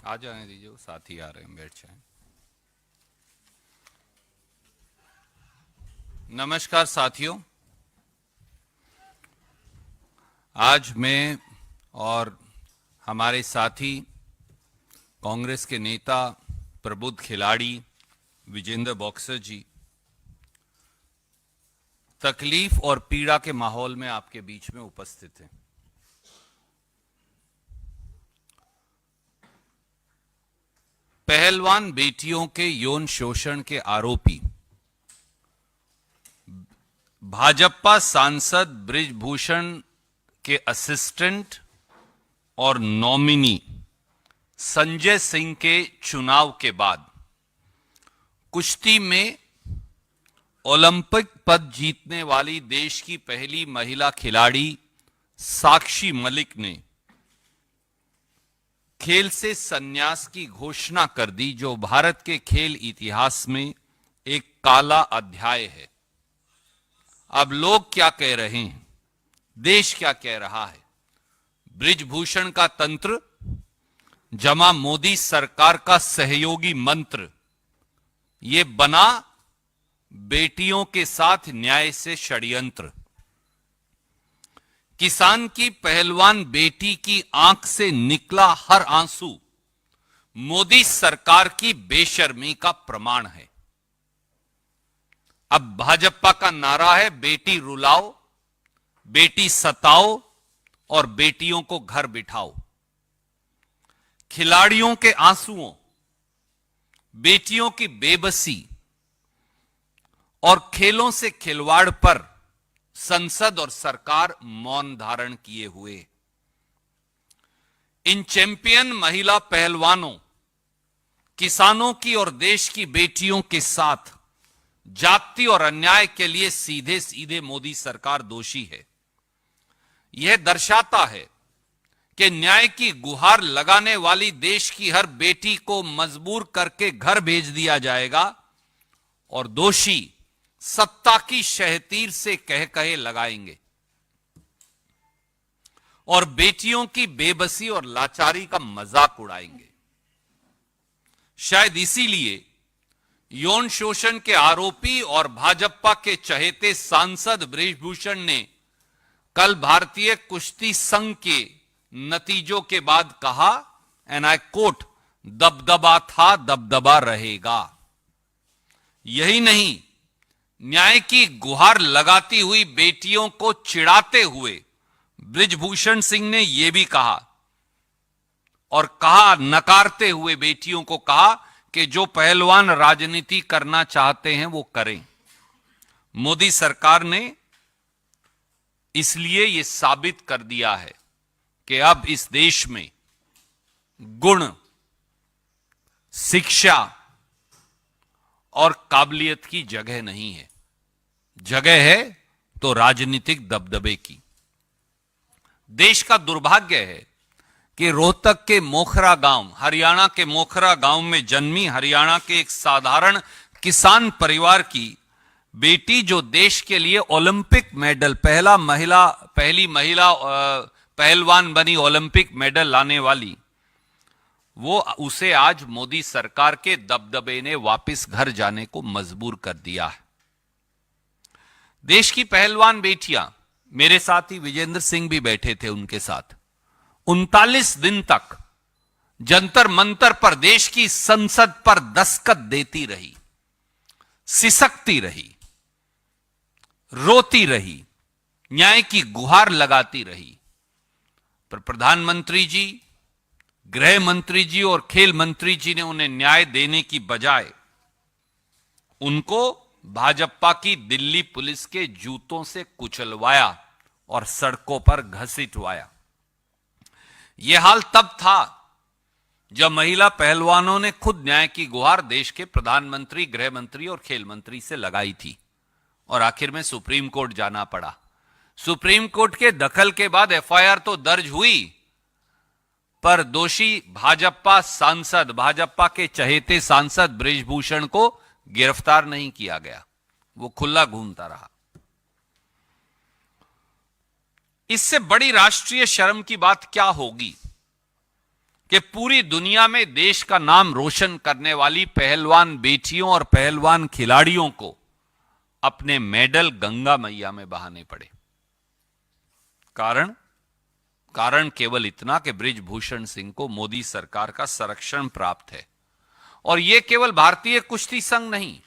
आ जाने दीजिए, वो साथी आ रहे हैं, बैठ जाएं। नमस्कार साथियों, आज मैं और हमारे साथी कांग्रेस के नेता प्रबुद्ध खिलाड़ी विजेंद्र बॉक्सर जी तकलीफ और पीड़ा के माहौल में आपके बीच में उपस्थित हैं। पहलवान बेटियों के यौन शोषण के आरोपी भाजपा सांसद बृजभूषण के असिस्टेंट और नॉमिनी संजय सिंह के चुनाव के बाद कुश्ती में ओलंपिक पद जीतने वाली देश की पहली महिला खिलाड़ी साक्षी मलिक ने खेल से संन्यास की घोषणा कर दी, जो भारत के खेल इतिहास में एक काला अध्याय है। अब लोग क्या कह रहे हैं, देश क्या कह रहा है? बृजभूषण का तंत्र जमा मोदी सरकार का सहयोगी मंत्र, ये बना बेटियों के साथ न्याय से षड्यंत्र। किसान की पहलवान बेटी की आंख से निकला हर आंसू मोदी सरकार की बेशर्मी का प्रमाण है। अब भाजपा का नारा है, बेटी रुलाओ, बेटी सताओ और बेटियों को घर बिठाओ। खिलाड़ियों के आंसुओं, बेटियों की बेबसी और खेलों से खिलवाड़ पर संसद और सरकार मौन धारण किए हुए। इन चैंपियन महिला पहलवानों, किसानों की और देश की बेटियों के साथ जाति और अन्याय के लिए सीधे सीधे मोदी सरकार दोषी है। यह दर्शाता है कि न्याय की गुहार लगाने वाली देश की हर बेटी को मजबूर करके घर भेज दिया जाएगा और दोषी सत्ता की शहतीर से कह कहे लगाएंगे और बेटियों की बेबसी और लाचारी का मजाक उड़ाएंगे। शायद इसीलिए यौन शोषण के आरोपी और भाजपा के चहेते सांसद बृजभूषण ने कल भारतीय कुश्ती संघ के नतीजों के बाद कहा, एंड आई कोट, दबदबा था दबदबा रहेगा। यही नहीं, न्याय की गुहार लगाती हुई बेटियों को चिढ़ाते हुए बृजभूषण सिंह ने यह भी कहा और कहा, नकारते हुए बेटियों को कहा कि जो पहलवान राजनीति करना चाहते हैं वो करें। मोदी सरकार ने इसलिए यह साबित कर दिया है कि अब इस देश में गुण, शिक्षा और काबिलियत की जगह नहीं है, जगह है तो राजनीतिक दबदबे की। देश का दुर्भाग्य है कि रोहतक के मोखरा गांव, हरियाणा के मोखरा गांव में जन्मी हरियाणा के एक साधारण किसान परिवार की बेटी, जो देश के लिए ओलंपिक मेडल, पहली महिला पहलवान बनी ओलंपिक मेडल लाने वाली, वो उसे आज मोदी सरकार के दबदबे ने वापस घर जाने को मजबूर कर दिया है। देश की पहलवान बेटियां, मेरे साथी विजेंद्र सिंह भी बैठे थे उनके साथ, 39 दिन तक जंतर मंतर पर देश की संसद पर दस्तखत देती रही, सिसकती रही, रोती रही, न्याय की गुहार लगाती रही। पर प्रधानमंत्री जी, गृह मंत्री जी और खेल मंत्री जी ने उन्हें न्याय देने की बजाय उनको भाजपा की दिल्ली पुलिस के जूतों से कुचलवाया और सड़कों पर घसीटवाया। यह हाल तब था जब महिला पहलवानों ने खुद न्याय की गुहार देश के प्रधानमंत्री, गृह मंत्री और खेल मंत्री से लगाई थी और आखिर में सुप्रीम कोर्ट जाना पड़ा। सुप्रीम कोर्ट के दखल के बाद एफआईआर तो दर्ज हुई, पर दोषी भाजपा सांसद, भाजपा के चहेते सांसद बृजभूषण को गिरफ्तार नहीं किया गया, वो खुला घूमता रहा। इससे बड़ी राष्ट्रीय शर्म की बात क्या होगी कि पूरी दुनिया में देश का नाम रोशन करने वाली पहलवान बेटियों और पहलवान खिलाड़ियों को अपने मेडल गंगा मैया में बहाने पड़े। कारण केवल इतना कि बृजभूषण सिंह को मोदी सरकार का संरक्षण प्राप्त है। और यह केवल भारतीय कुश्ती संघ नहीं,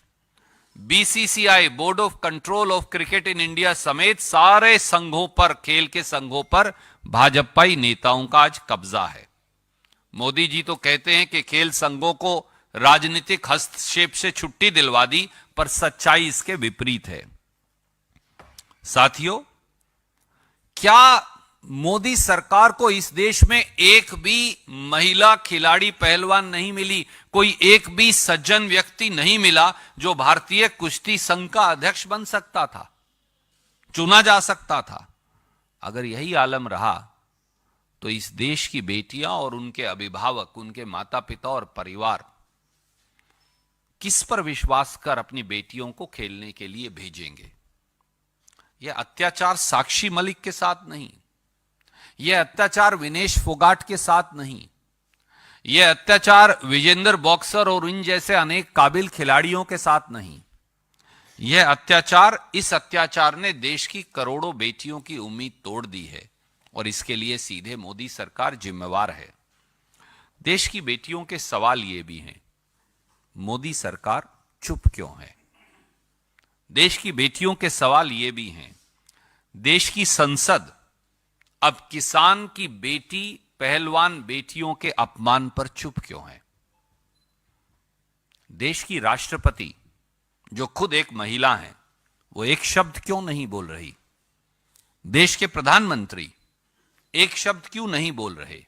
BCCI, board of control of cricket in India समेत सारे संघों पर, खेल के संघों पर भाजपाई नेताओं का आज कब्जा है। मोदी जी तो कहते हैं कि खेल संघों को राजनीतिक हस्तक्षेप से छुट्टी दिलवा दी, पर सच्चाई इसके विपरीत है। साथियों, क्या मोदी सरकार को इस देश में एक भी महिला खिलाड़ी पहलवान नहीं मिली, कोई एक भी सज्जन व्यक्ति नहीं मिला जो भारतीय कुश्ती संघ का अध्यक्ष बन सकता था, चुना जा सकता था? अगर यही आलम रहा तो इस देश की बेटियां और उनके अभिभावक, उनके माता पिता और परिवार किस पर विश्वास कर अपनी बेटियों को खेलने के लिए भेजेंगे? यह अत्याचार साक्षी मलिक के साथ नहीं, यह अत्याचार विनेश फोगाट के साथ नहीं, यह अत्याचार विजेंदर बॉक्सर और इन जैसे अनेक काबिल खिलाड़ियों के साथ नहीं। यह इस अत्याचार ने देश की करोड़ों बेटियों की उम्मीद तोड़ दी है और इसके लिए सीधे मोदी सरकार जिम्मेवार है। देश की बेटियों के सवाल ये भी हैं, मोदी सरकार चुप क्यों है? देश की बेटियों के सवाल ये भी हैं, देश की संसद अब किसान की बेटी, पहलवान बेटियों के अपमान पर चुप क्यों है? देश की राष्ट्रपति, जो खुद एक महिला हैं, वो एक शब्द क्यों नहीं बोल रही? देश के प्रधानमंत्री एक शब्द क्यों नहीं बोल रहे?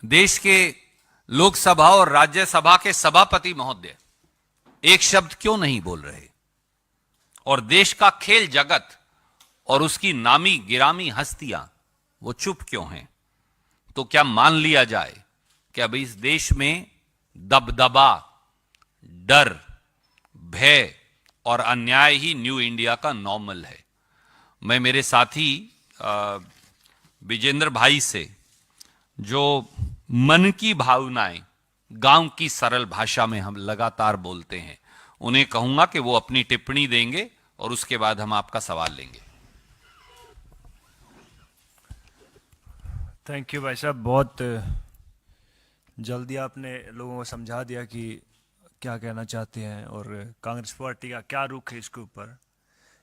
देश के लोकसभा और राज्यसभा के सभापति महोदय एक शब्द क्यों नहीं बोल रहे? और देश का खेल जगत और उसकी नामी गिरामी हस्तियां वो चुप क्यों हैं? तो क्या मान लिया जाए कि अब इस देश में दबदबा, डर, भय और अन्याय ही न्यू इंडिया का नॉर्मल है? मैं मेरे साथी विजेंद्र भाई से, जो मन की भावनाएं गांव की सरल भाषा में हम लगातार बोलते हैं, उन्हें कहूंगा कि वो अपनी टिप्पणी देंगे और उसके बाद हम आपका सवाल लेंगे। थैंक यू भाई साहब, बहुत जल्दी आपने लोगों को समझा दिया कि क्या कहना चाहते हैं और कांग्रेस पार्टी का क्या रुख है इसके ऊपर।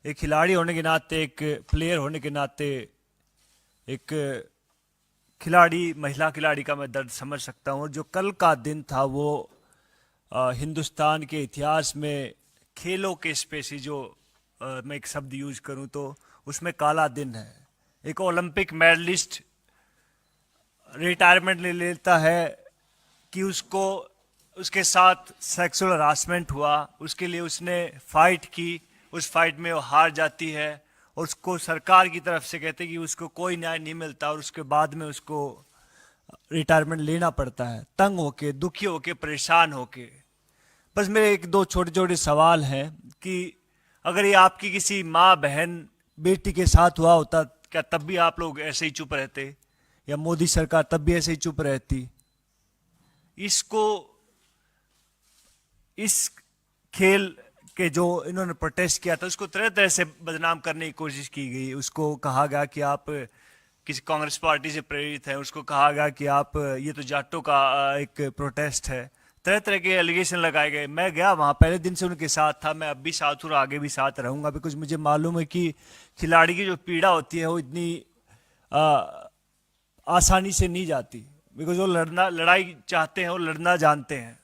एक खिलाड़ी होने के नाते, एक प्लेयर होने के नाते, एक खिलाड़ी, महिला खिलाड़ी का मैं दर्द समझ सकता हूँ। और जो कल का दिन था वो हिंदुस्तान के इतिहास में खेलों के स्पेसी, जो मैं एक शब्द यूज करूँ तो उसमें काला दिन है। एक ओलंपिक मेडलिस्ट रिटायरमेंट ले लेता है कि उसको, उसके साथ सेक्सुअल हरासमेंट हुआ, उसके लिए उसने फाइट की, उस फाइट में वो हार जाती है और उसको सरकार की तरफ से कहते हैं कि उसको कोई न्याय नहीं मिलता और उसके बाद में उसको रिटायरमेंट लेना पड़ता है, तंग होके, दुखी होके, परेशान होके। बस मेरे एक दो छोटे छोटे सवाल हैं कि अगर ये आपकी किसी माँ, बहन, बेटी के साथ हुआ होता, क्या तब भी आप लोग ऐसे ही चुप रहते? या मोदी सरकार तब भी ऐसे ही चुप रहती? इसको, इस खेल के जो इन्होंने प्रोटेस्ट किया था उसको तरह तरह से बदनाम करने की कोशिश की गई। उसको कहा गया कि आप किसी कांग्रेस पार्टी से प्रेरित हैं, उसको कहा गया कि आप, ये तो जाटों का एक प्रोटेस्ट है, तरह तरह के एलिगेशन लगाए गए। मैं गया वहाँ, पहले दिन से उनके साथ था, मैं अब भी साथ हूँ और आगे भी साथ रहूँगा, बिकॉज मुझे मालूम है कि खिलाड़ी की जो पीड़ा होती है वो इतनी आसानी से नहीं जाती, बिकॉज वो लड़ाई चाहते हैं, वो लड़ना जानते हैं।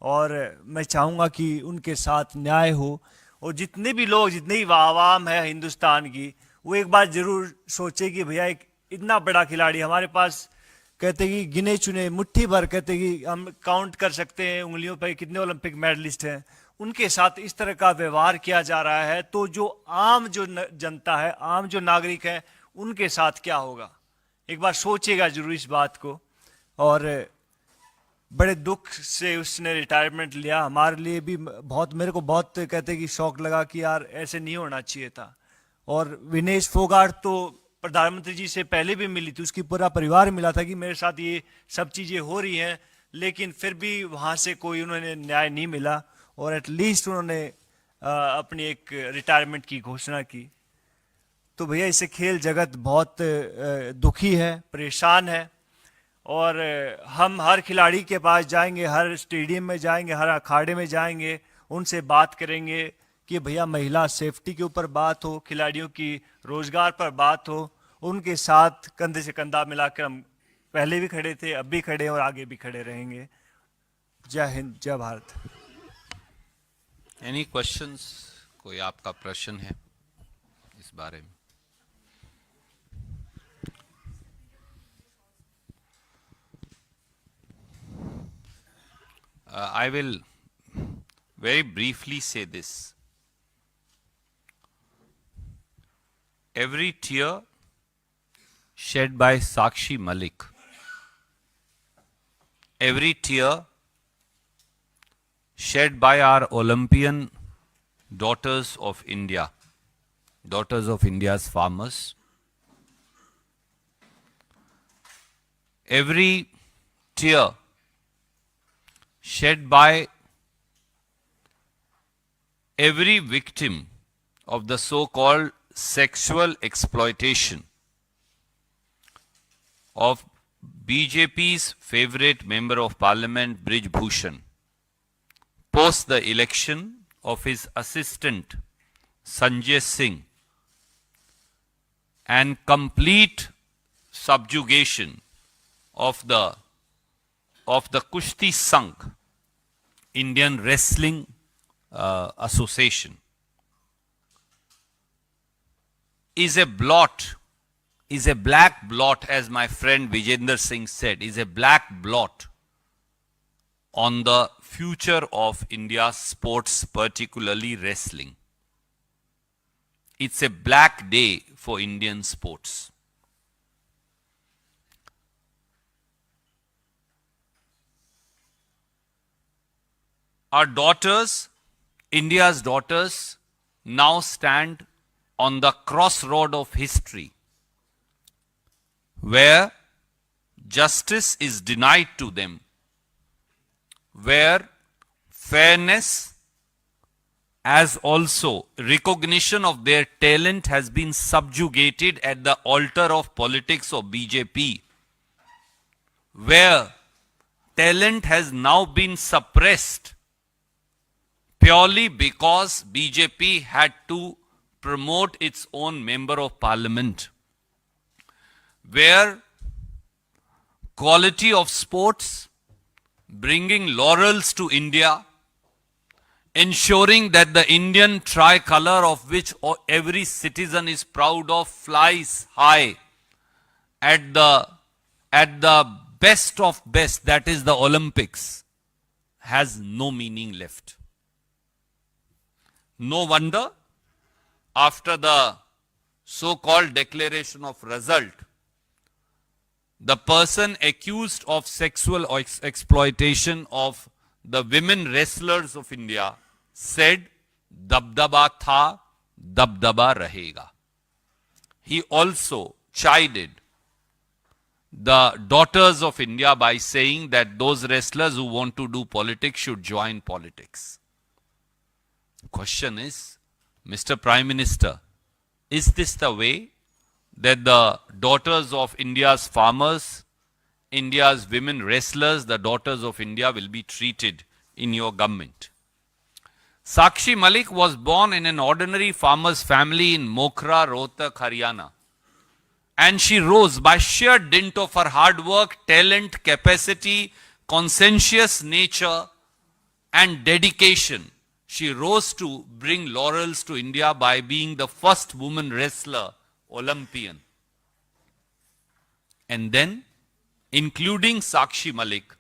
और मैं चाहूँगा कि उनके साथ न्याय हो और जितने भी लोग, जितनी भी आवाम है हिंदुस्तान की, वो एक बात जरूर सोचे कि भैया एक इतना बड़ा खिलाड़ी हमारे पास, कहते कि गिने चुने मुट्ठी भर, कहते कि हम काउंट कर सकते हैं उंगलियों पर कितने ओलंपिक मेडलिस्ट हैं, उनके साथ इस तरह का व्यवहार किया जा रहा है, तो जो आम जो जनता है, आम जो नागरिक है, उनके साथ क्या होगा? एक बार सोचिएगा जरूर इस बात को। और बड़े दुख से उसने रिटायरमेंट लिया। हमारे लिए भी बहुत, मेरे को बहुत कहते कि शौक लगा कि यार ऐसे नहीं होना चाहिए था। और विनेश फोगाट तो प्रधानमंत्री जी से पहले भी मिली थी, उसकी पूरा परिवार मिला था कि मेरे साथ ये सब चीज़ें हो रही हैं, लेकिन फिर भी वहाँ से कोई उन्होंने न्याय नहीं मिला और एटलीस्ट उन्होंने अपनी एक रिटायरमेंट की घोषणा की। तो भैया इससे खेल जगत बहुत दुखी है, परेशान है। और हम हर खिलाड़ी के पास जाएंगे, हर स्टेडियम में जाएंगे, हर अखाड़े में जाएंगे, उनसे बात करेंगे कि भैया महिला सेफ्टी के ऊपर बात हो, खिलाड़ियों की रोजगार पर बात हो। उनके साथ कंधे से कंधा मिलाकर हम पहले भी खड़े थे, अब भी खड़े हैं और आगे भी खड़े रहेंगे। जय हिंद, जय भारत। Any questions? कोई आपका प्रश्न है इस बारे में? I will very briefly say this. Every tear shed by Sakshi Malik, every tear shed by our Olympian daughters of India, daughters of India's farmers, every tear shed by every victim of the so-called sexual exploitation of BJP's favorite member of parliament Brij Bhushan post the election of his assistant Sanjay Singh and complete subjugation of the Kushti Sangh, Indian Wrestling Association, is a blot, is a black blot, as my friend Vijender Singh said, is a black blot on the future of India's sports, particularly wrestling. It's a black day for Indian sports. Our daughters, India's daughters, now stand on the crossroad of history, where justice is denied to them, where fairness as also recognition of their talent has been subjugated at the altar of politics of BJP, where talent has now been suppressed purely because BJP had to promote its own member of parliament, where quality of sports, bringing laurels to India, ensuring that the Indian tricolor, of which every citizen is proud of, flies high at the best of best, that is the Olympics, has no meaning left. No wonder, after the so-called declaration of result, the person accused of sexual exploitation of the women wrestlers of India said, "Dabdaba tha, dabdaba rahega." He also chided the daughters of India by saying that those wrestlers who want to do politics should join politics. Question is, Mr. Prime Minister, is this the way that the daughters of India's farmers, India's women wrestlers, the daughters of India will be treated in your government? Sakshi Malik was born in an ordinary farmer's family in Mokhra, Rohtak, Haryana. And she rose by sheer dint of her hard work, talent, capacity, conscientious nature and dedication. She rose to bring laurels to India by being the first woman wrestler, Olympian. And then, including Sakshi Malik,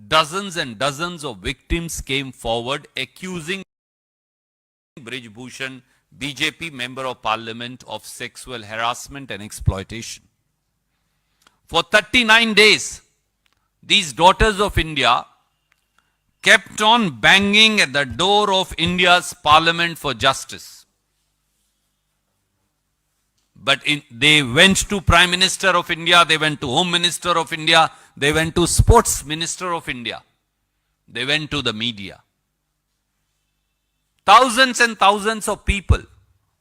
dozens and dozens of victims came forward accusing Brij Bhushan, BJP member of parliament, of sexual harassment and exploitation. For 39 days, these daughters of India kept on banging at the door of India's parliament for justice. But they went to Prime Minister of India, they went to Home Minister of India, they went to Sports Minister of India, they went to the media. Thousands and thousands of people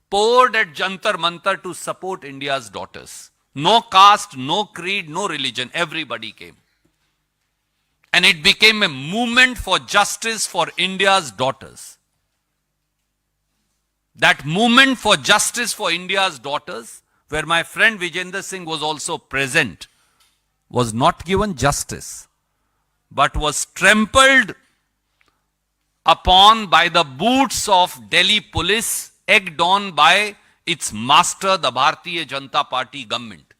poured at Jantar Mantar to support India's daughters. No caste, no creed, no religion, everybody came. And it became a movement for justice for India's daughters. That movement for justice for India's daughters, where my friend Vijender Singh was also present, was not given justice, but was trampled upon by the boots of Delhi police, egged on by its master, the Bharatiya Janata Party government.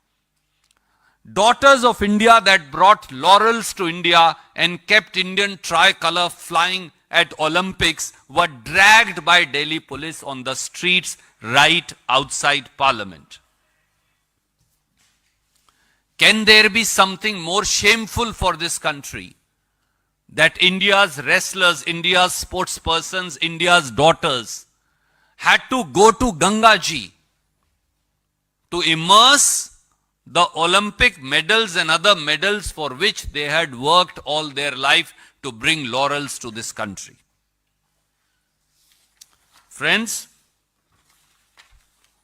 Daughters of India that brought laurels to India and kept Indian tricolor flying at Olympics were dragged by Delhi police on the streets right outside Parliament. Can there be something more shameful for this country that India's wrestlers, India's sportspersons, India's daughters had to go to Ganga Ji to immerse the Olympic medals and other medals for which they had worked all their life to bring laurels to this country? Friends,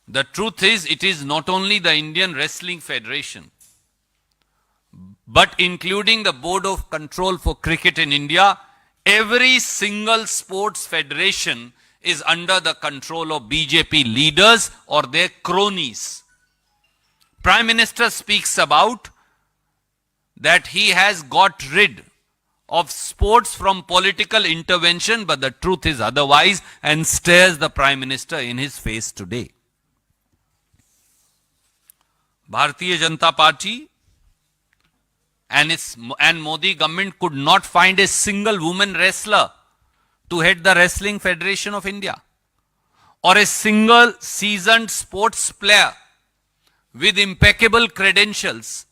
the truth is, it is not only the Indian Wrestling Federation, but including the Board of Control for Cricket in India, every single sports federation is under the control of BJP leaders or their cronies. Prime Minister speaks about that he has got rid of sports from political intervention, but the truth is otherwise, and stares the Prime Minister in his face today. Bharatiya Janata Party and Modi government could not find a single woman wrestler to head the Wrestling Federation of India, or a single seasoned sports player with impeccable credentials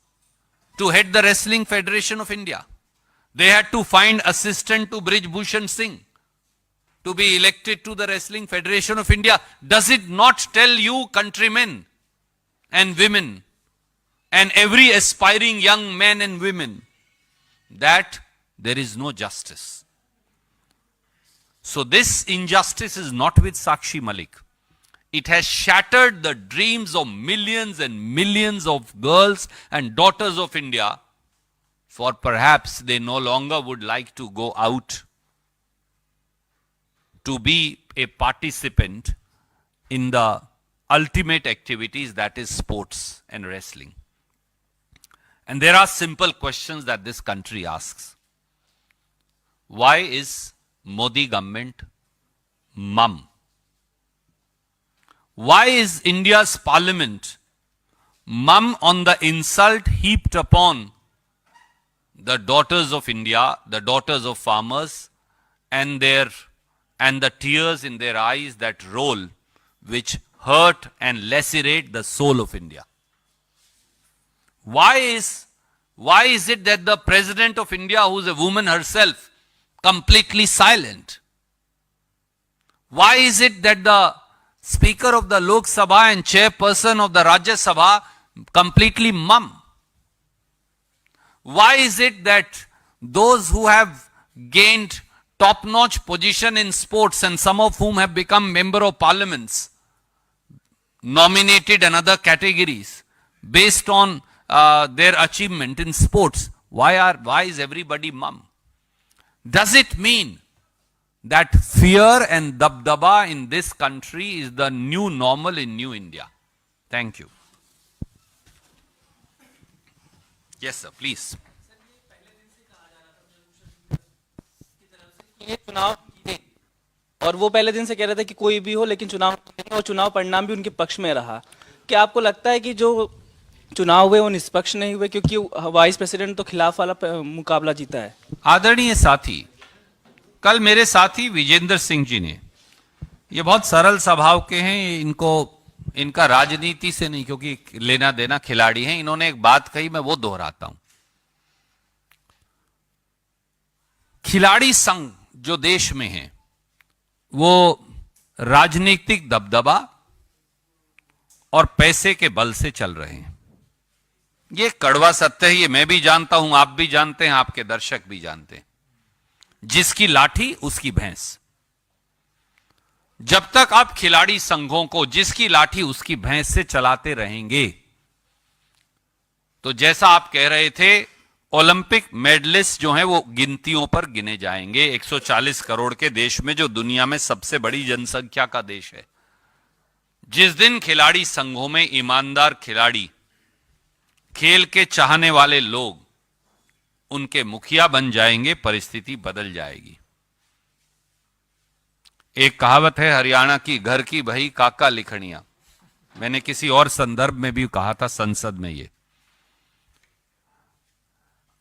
to head the Wrestling Federation of India. They had to find assistant to Brij Bhushan Singh to be elected to the Wrestling Federation of India. Does it not tell you, countrymen and women, and every aspiring young man and women, that there is no justice? So this injustice is not with Sakshi Malik. It has shattered the dreams of millions and millions of girls and daughters of India, for perhaps they no longer would like to go out to be a participant in the ultimate activities, that is sports and wrestling. And there are simple questions that this country asks. Why is Modi government mum? Why is India's parliament mum on the insult heaped upon the daughters of India, the daughters of farmers, and the tears in their eyes that roll, which hurt and lacerate the soul of India? Why is it that the President of India, who is a woman herself, completely silent? Why is it that the Speaker of the Lok Sabha and Chairperson of the Rajya Sabha completely mum? Why is it that those who have gained top-notch position in sports, and some of whom have become member of parliaments, nominated in other categories based on their achievement in sports, why is everybody mum? Does it mean that fear and dabdaba in this country is the new normal in New India? Thank you. Yes, sir, please. ये चुनाव जीते, और वो पहले दिन से कह रहे थे कि कोई भी हो लेकिन चुनाव जीतेंगे, और चुनाव परिणाम भी उनके पक्ष में रहा। क्या आपको लगता है कि जो चुनाव हुए वो निष्पक्ष नहीं हुए, क्योंकि वाइस प्रेसिडेंट तो खिलाफ वाला मुकाबला जीता है? आदरणीय साथी, कल मेरे साथी विजेंद्र सिंह जी ने, ये बहुत सरल स्वभाव के हैं, इनका राजनीति से नहीं, क्योंकि लेना देना खिलाड़ी हैं, इन्होंने एक बात कही, मैं वो दोहराता हूं। खिलाड़ी संघ जो देश में है, वो राजनीतिक दबदबा और पैसे के बल से चल रहे हैं। ये कड़वा सत्य है, ये मैं भी जानता हूं, आप भी जानते हैं, आपके दर्शक भी जानते हैं। जिसकी लाठी उसकी भैंस। जब तक आप खिलाड़ी संघों को जिसकी लाठी उसकी भैंस से चलाते रहेंगे, तो जैसा आप कह रहे थे, ओलंपिक मेडलिस्ट जो हैं वो गिनतियों पर गिने जाएंगे। 140 करोड़ के देश में, जो दुनिया में सबसे बड़ी जनसंख्या का देश है, जिस दिन खिलाड़ी संघों में ईमानदार खिलाड़ी, खेल के चाहने वाले लोग उनके मुखिया बन जाएंगे, परिस्थिति बदल जाएगी। एक कहावत है हरियाणा की, घर की भई काका लिखनिया। मैंने किसी और संदर्भ में भी कहा था, संसद में, ये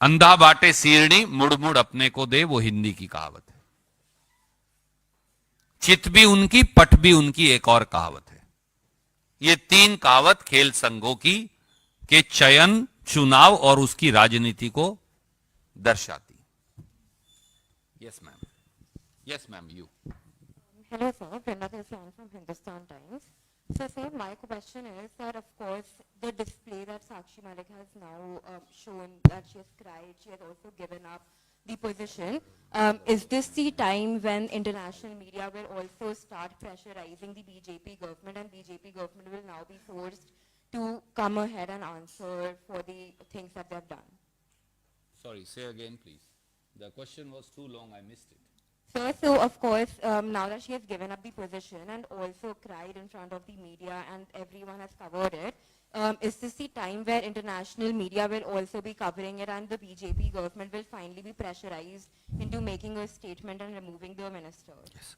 अंधा बाटे सीरनी मुड़ मुड़ अपने को दे, वो हिंदी की कहावत है। चित भी उनकी, पट भी उनकी, एक और कहावत है। ये तीन कहावत खेल संघों की के चयन, चुनाव और उसकी राजनीति को दर्शाती। Yes ma'am, yes ma'am, you. Hello sir, Brenda Desai from Hindustan Times. So sir, my question is, sir, of course, the display that Sakshi Malik has now shown, that she has cried, she has also given up the position. Is this the time when international media will also start pressurizing the BJP government, and BJP government will now be forced to come ahead and answer for the things that they have done? Sorry, say again please. The question was too long, I missed it. Sir, so of course, now that she has given up the position and also cried in front of the media and everyone has covered it, is this the time where international media will also be covering it and the BJP government will finally be pressurized into making a statement and removing the minister? Yes.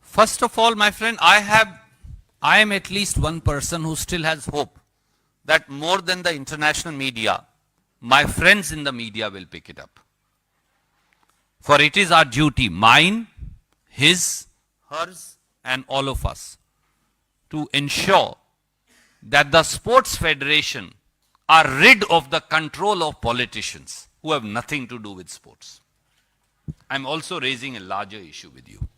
First of all, my friend, I am at least one person who still has hope that more than the international media, my friends in the media will pick it up. For it is our duty, mine, his, hers, and all of us, to ensure that the sports federation are rid of the control of politicians who have nothing to do with sports. I'm also raising a larger issue with you.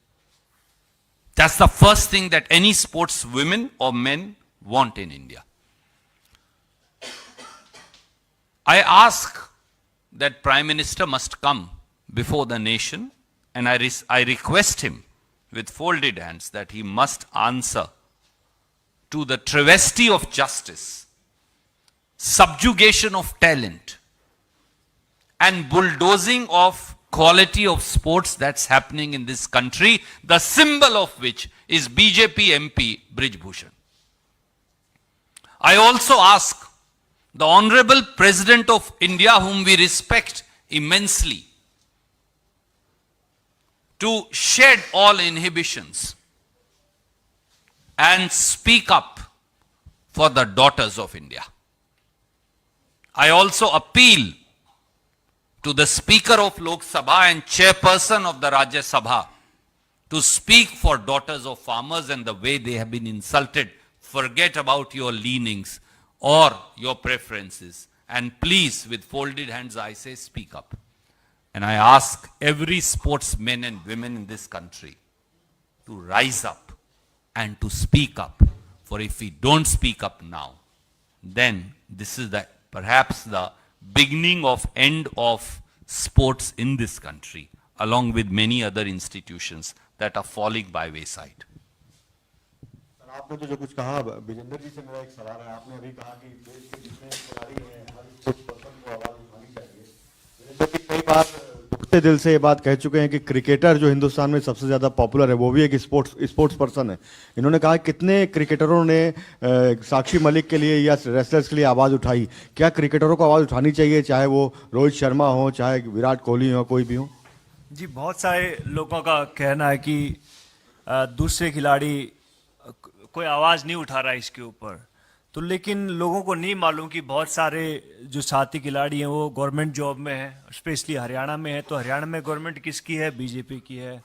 That's the first thing that any sports women or men want in India. I ask that Prime Minister must come before the nation, and I request him with folded hands that he must answer to the travesty of justice, subjugation of talent, and bulldozing of quality of sports that's happening in this country, the symbol of which is BJP MP Brij Bhushan. I also ask the Honorable President of India, whom we respect immensely, to shed all inhibitions and speak up for the daughters of India. I also appeal to the Speaker of Lok Sabha and Chairperson of the Rajya Sabha to speak for daughters of farmers and the way they have been insulted. Forget about your leanings or your preferences, and please, with folded hands, I say, speak up. And I ask every sportsmen and women in this country to rise up and to speak up. For if we don't speak up now, then this is perhaps the beginning of end of sports in this country, along with many other institutions that are falling by wayside. आपने तो जो कुछ कहा, विजेंद्र जी से मेरा एक सवाल है। आपने अभी कहा कि देश के जितने खिलाड़ी हैं, हर स्पोर्ट्स पर्सन को आवाज उठानी चाहिए। जैसे कि कई बार दुखते दिल से ये बात कह चुके हैं कि क्रिकेटर जो हिंदुस्तान में सबसे ज्यादा पॉपुलर है, वो भी एक स्पोर्ट्स पर्सन है। इन्होंने कहा कितने क्रिकेटरों ने साक्षी मलिक के लिए या रेसलर्स के लिए आवाज उठाई। क्या क्रिकेटरों को आवाज उठानी चाहिए, चाहे वो रोहित शर्मा हो, चाहे विराट कोहली हो, कोई भी हो? जी, बहुत सारे लोगों का कहना है कि दूसरे खिलाड़ी कोई आवाज़ नहीं उठा रहा है इसके ऊपर, तो लेकिन लोगों को नहीं मालूम कि बहुत सारे जो साथी खिलाड़ी हैं वो गवर्नमेंट जॉब में हैं, स्पेशली हरियाणा में है। तो हरियाणा में गवर्नमेंट किसकी है? बीजेपी की है।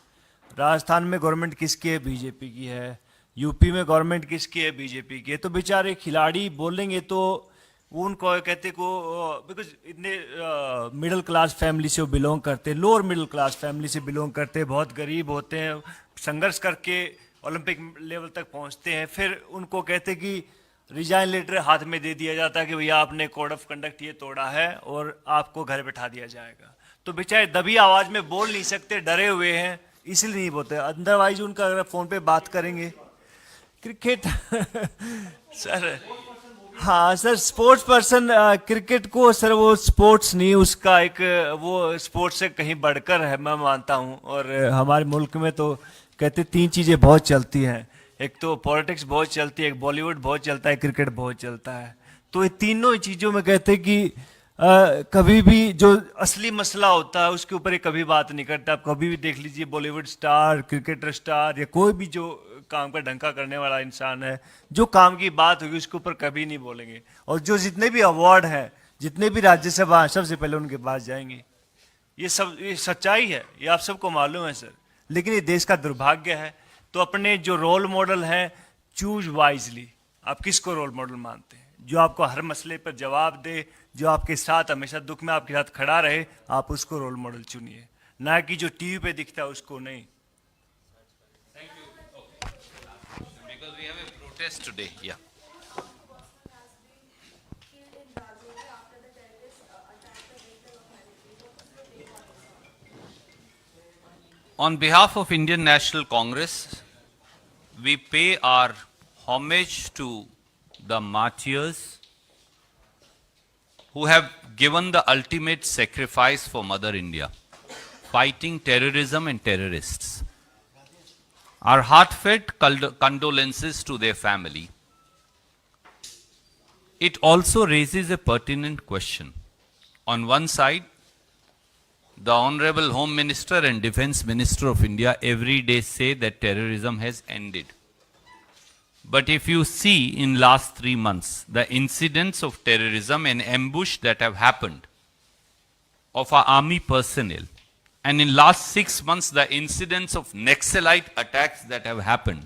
राजस्थान में गवर्नमेंट किसकी है? बीजेपी की है। यूपी में गवर्नमेंट किसकी है? बीजेपी की है। तो बेचारे खिलाड़ी बोलेंगे तो वो उनको कहते को, बिकॉज इतने मिडिल क्लास फैमिली से वो बिलोंग करते, लोअर मिडिल क्लास फैमिली से बिलोंग करते, बहुत गरीब होते हैं, संघर्ष करके ओलंपिक लेवल तक पहुंचते हैं। फिर उनको कहते कि रिजाइन लेटर हाथ में दे दिया जाता है कि भैया आपने कोड ऑफ कंडक्ट ये तोड़ा है और आपको घर बैठा दिया जाएगा। तो बेचारे दबी आवाज में बोल नहीं सकते, डरे हुए हैं, इसलिए नहीं बोलते। अदरवाइज उनका अगर फोन पे बात करेंगे क्रिकेट सर, हाँ सर, स्पोर्ट्स पर्सन क्रिकेट को सर वो स्पोर्ट्स नहीं, उसका एक वो स्पोर्ट्स से कहीं बढ़कर है, मैं मानता हूँ। और हमारे मुल्क में तो कहते 3 चीज़ें बहुत चलती हैं, एक तो पॉलिटिक्स बहुत चलती है, एक बॉलीवुड बहुत चलता है, क्रिकेट बहुत चलता है। तो ये तीनों ही चीज़ों में कहते हैं कि कभी भी जो असली मसला होता है उसके ऊपर ये कभी बात नहीं करता। आप कभी भी देख लीजिए बॉलीवुड स्टार, क्रिकेटर स्टार या कोई भी जो काम का ढंका करने वाला इंसान है, जो काम की बात होगी उसके ऊपर कभी नहीं बोलेंगे। और जो जितने भी अवार्ड हैं, जितने भी राज्यसभा हैं, सबसे पहले उनके पास जाएंगे। ये सच्चाई है, ये आप सबको मालूम है सर। लेकिन ये देश का दुर्भाग्य है। तो अपने जो रोल मॉडल हैं, चूज वाइजली। आप किसको रोल मॉडल मानते हैं? जो आपको हर मसले पर जवाब दे, जो आपके साथ हमेशा दुख में आपके साथ खड़ा रहे, आप उसको रोल मॉडल चुनिए, ना कि जो टीवी पे दिखता है उसको नहीं। Because we have a protest today. Yeah. On behalf of Indian National Congress, we pay our homage to the martyrs who have given the ultimate sacrifice for Mother India, fighting terrorism and terrorists. Our heartfelt condolences to their family. It also raises a pertinent question. On one side, the Honorable Home Minister and Defence Minister of India every day say that terrorism has ended. But if you see in last 3 months, the incidents of terrorism and ambush that have happened of our army personnel, and in last 6 months, the incidents of Naxalite attacks that have happened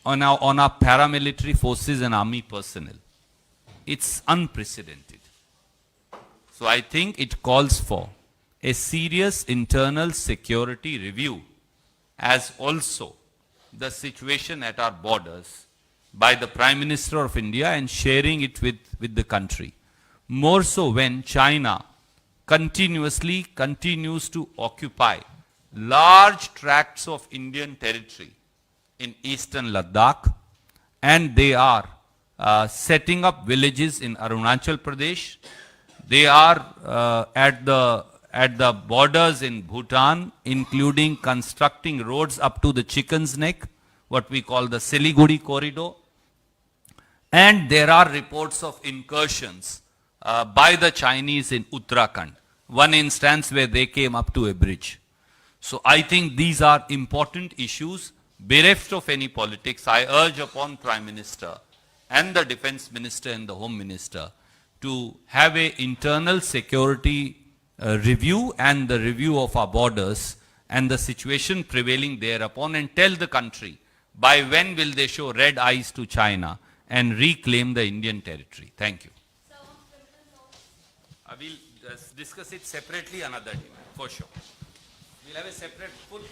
on our paramilitary forces and army personnel, it's unprecedented. So I think it calls for a serious internal security review, as also the situation at our borders by the Prime Minister of India and sharing it with the country. More so when China continues to occupy large tracts of Indian territory in eastern Ladakh, and they are setting up villages in Arunachal Pradesh. They are at the borders in Bhutan, including constructing roads up to the Chicken's Neck, what we call the Siliguri corridor. And there are reports of incursions by the Chinese in Uttarakhand. One instance where they came up to a bridge. So I think these are important issues. Bereft of any politics, I urge upon Prime Minister and the Defence Minister and the Home Minister to have an internal security review and the review of our borders and the situation prevailing thereupon, and tell the country by when will they show red eyes to China and reclaim the Indian territory. Thank you. I will discuss it separately another day, for sure. We'll have a separate full